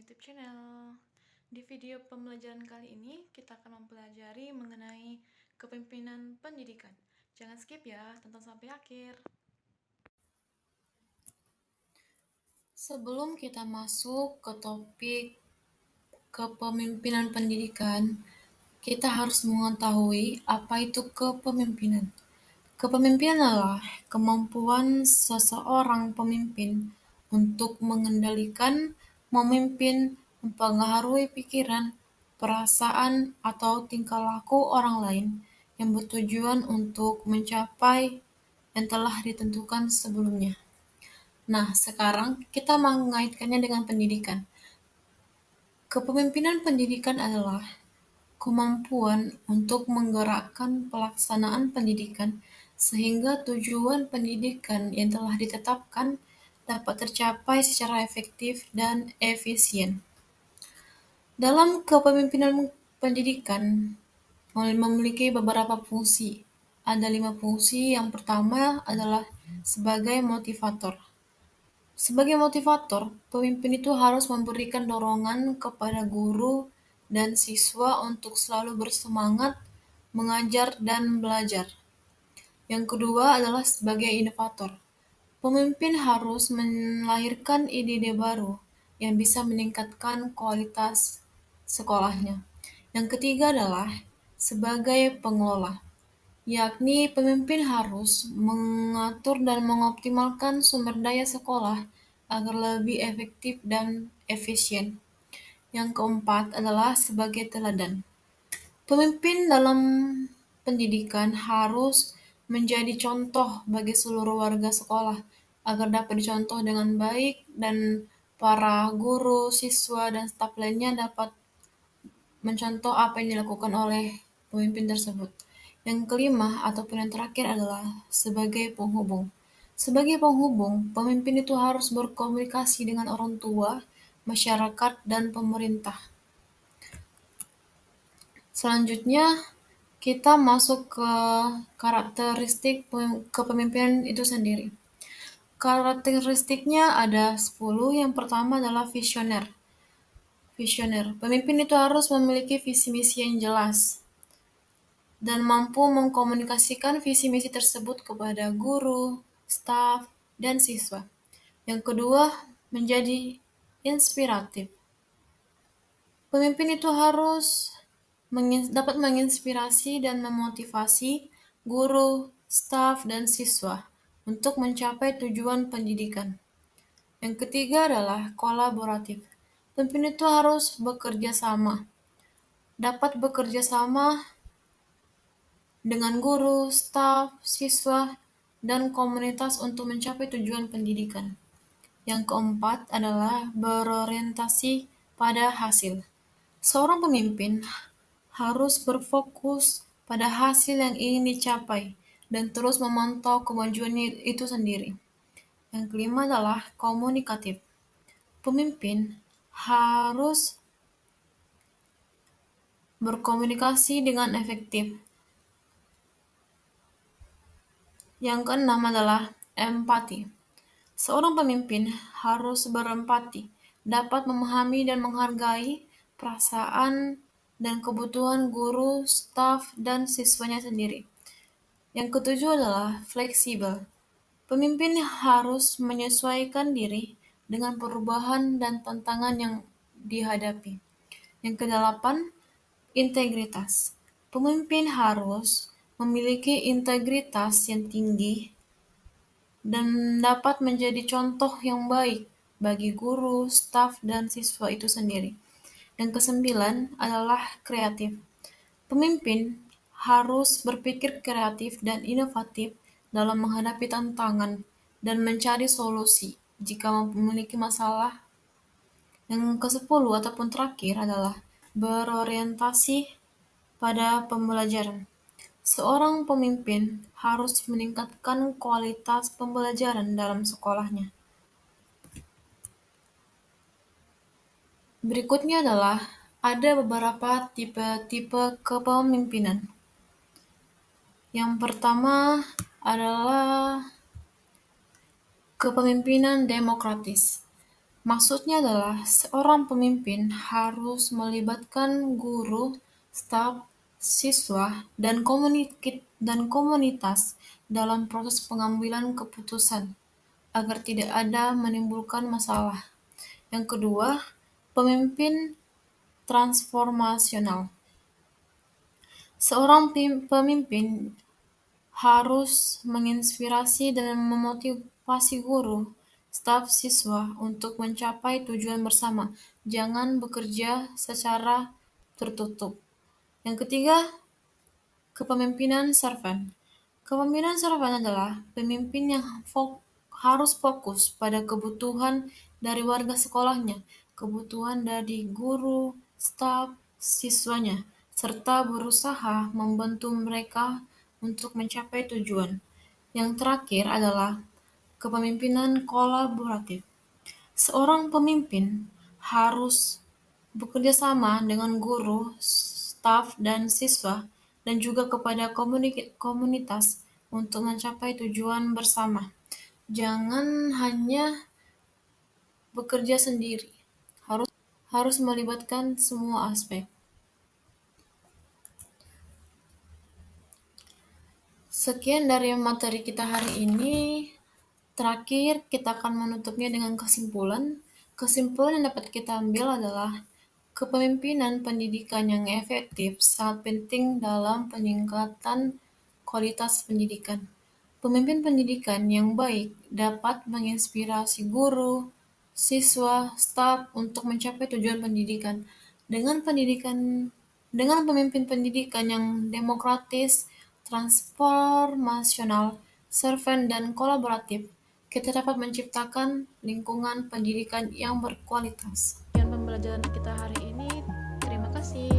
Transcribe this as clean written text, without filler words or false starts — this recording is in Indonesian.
YouTube channel. Di video pembelajaran kali ini, kita akan mempelajari mengenai kepemimpinan pendidikan. Jangan skip ya, tonton sampai akhir. Sebelum kita masuk ke topik kepemimpinan pendidikan, kita harus mengetahui apa itu kepemimpinan. Kepemimpinan adalah kemampuan seseorang pemimpin untuk mengendalikan, memimpin, mempengaruhi pikiran, perasaan, atau tingkah laku orang lain yang bertujuan untuk mencapai yang telah ditentukan sebelumnya. Nah, sekarang kita mengaitkannya dengan pendidikan. Kepemimpinan pendidikan adalah kemampuan untuk menggerakkan pelaksanaan pendidikan sehingga tujuan pendidikan yang telah ditetapkan dapat tercapai secara efektif dan efisien. Dalam kepemimpinan pendidikan memiliki beberapa fungsi. Ada 5 fungsi. Yang pertama adalah sebagai motivator. Sebagai motivator, pemimpin itu harus memberikan dorongan kepada guru dan siswa untuk selalu bersemangat mengajar dan belajar. Yang kedua adalah sebagai inovator. Pemimpin harus melahirkan ide-ide baru yang bisa meningkatkan kualitas sekolahnya. Yang ketiga adalah sebagai pengelola, yakni pemimpin harus mengatur dan mengoptimalkan sumber daya sekolah agar lebih efektif dan efisien. Yang keempat adalah sebagai teladan. Pemimpin dalam pendidikan harus menjadi contoh bagi seluruh warga sekolah agar dapat dicontoh dengan baik dan para guru, siswa, dan staf lainnya dapat mencontoh apa yang dilakukan oleh pemimpin tersebut. Yang kelima ataupun yang terakhir adalah sebagai penghubung. Sebagai penghubung, pemimpin itu harus berkomunikasi dengan orang tua, masyarakat, dan pemerintah. Selanjutnya, kita masuk ke karakteristik kepemimpinan itu sendiri. Karakteristiknya ada 10. Yang pertama adalah visioner. Pemimpin itu harus memiliki visi misi yang jelas dan mampu mengkomunikasikan visi misi tersebut kepada guru, staf, dan siswa. Yang kedua, menjadi inspiratif. Pemimpin itu harus dapat menginspirasi dan memotivasi guru, staf, dan siswa untuk mencapai tujuan pendidikan. Yang ketiga adalah kolaboratif. Pemimpin itu harus bekerja sama, dapat bekerja sama dengan guru, staf, siswa, dan komunitas untuk mencapai tujuan pendidikan. Yang keempat adalah berorientasi pada hasil. Seorang pemimpin harus berfokus pada hasil yang ingin dicapai dan terus memantau kemajuan itu sendiri. Yang kelima adalah komunikatif. Pemimpin harus berkomunikasi dengan efektif. Yang keenam adalah empati. Seorang pemimpin harus berempati, dapat memahami dan menghargai perasaan dan kebutuhan guru, staf, dan siswanya sendiri. Yang ketujuh adalah fleksibel. Pemimpin harus menyesuaikan diri dengan perubahan dan tantangan yang dihadapi. Yang kedelapan, integritas. Pemimpin harus memiliki integritas yang tinggi dan dapat menjadi contoh yang baik bagi guru, staf, dan siswa itu sendiri. Yang kesembilan adalah kreatif. Pemimpin harus berpikir kreatif dan inovatif dalam menghadapi tantangan dan mencari solusi jika memiliki masalah. Yang ke-10 ataupun terakhir adalah berorientasi pada pembelajaran. Seorang pemimpin harus meningkatkan kualitas pembelajaran dalam sekolahnya. Berikutnya adalah ada beberapa tipe-tipe kepemimpinan. Yang pertama adalah kepemimpinan demokratis. Maksudnya adalah seorang pemimpin harus melibatkan guru, staf, siswa, dan komunitas dalam proses pengambilan keputusan agar tidak ada menimbulkan masalah. Yang kedua, pemimpin transformasional. Seorang pemimpin harus menginspirasi dan memotivasi guru, staf, siswa untuk mencapai tujuan bersama. Jangan bekerja secara tertutup. Yang ketiga, kepemimpinan servant. Kepemimpinan servant adalah pemimpin yang harus fokus pada kebutuhan dari warga sekolahnya, kebutuhan dari guru, staf, siswanya, serta berusaha membantu mereka untuk mencapai tujuan. Yang terakhir adalah kepemimpinan kolaboratif. Seorang pemimpin harus bekerja sama dengan guru, staf, dan siswa, dan juga kepada komunitas untuk mencapai tujuan bersama. Jangan hanya bekerja sendiri, harus harus melibatkan semua aspek. Sekian dari materi kita hari ini. Terakhir, kita akan menutupnya dengan kesimpulan. Kesimpulan yang dapat kita ambil adalah kepemimpinan pendidikan yang efektif sangat penting dalam peningkatan kualitas pendidikan. Pemimpin pendidikan yang baik dapat menginspirasi guru, siswa, staf untuk mencapai tujuan pendidikan. Dengan pemimpin pendidikan yang demokratis, transformasional, servan, dan kolaboratif, kita dapat menciptakan lingkungan pendidikan yang berkualitas. Sekian pembelajaran kita hari ini. Terima kasih.